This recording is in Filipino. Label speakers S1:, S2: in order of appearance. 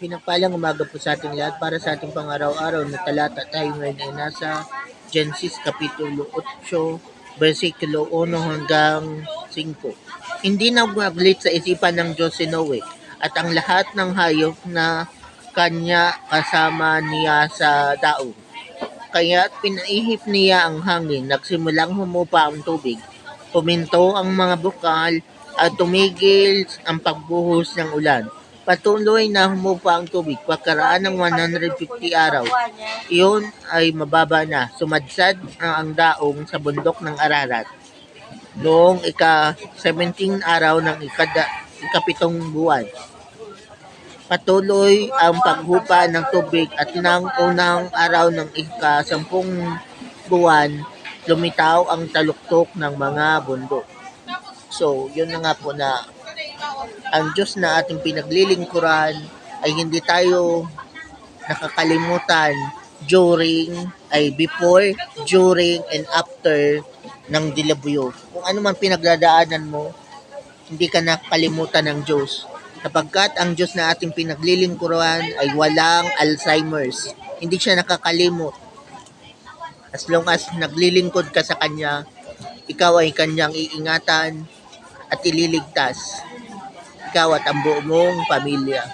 S1: Pinagpalang umaga po sa ating lahat para sa ating pang-araw-araw na talata. Tayo ngayon ay nasa Genesis Kapitulo 8, versikulo 1 hanggang 5. Hindi nagwaglit sa isipan ng Diyos si Noe at ang lahat ng hayop na kanya kasama niya sa daong. Kaya't pinaihip niya ang hangin, nagsimulang humupa ang tubig, puminto ang mga bukal at tumigil ang pagbuhos ng ulan. Patuloy na humupa ang tubig pagkaraan ng 150 araw. Iyon ay mababa na. Sumadsad ang daong sa bundok ng Ararat. Noong ika-17 araw ng ikapitong buwan, patuloy ang paghupa ng tubig at ng unang araw ng ika-10 buwan, lumitaw ang taluktok ng mga bundok. So, yun na nga po na ang Diyos na ating pinaglilingkuran ay hindi tayo nakakalimutan before, during, and after ng dilubyo. Kung ano man pinagdadaanan mo, hindi ka nakalimutan ng Diyos. Sapagkat ang Diyos na ating pinaglilingkuran ay walang Alzheimer's. Hindi siya nakakalimot. As long as naglilingkod ka sa Kanya, ikaw ay Kanyang iingatan at ililigtas. Ikaw at ang buong mong pamilya.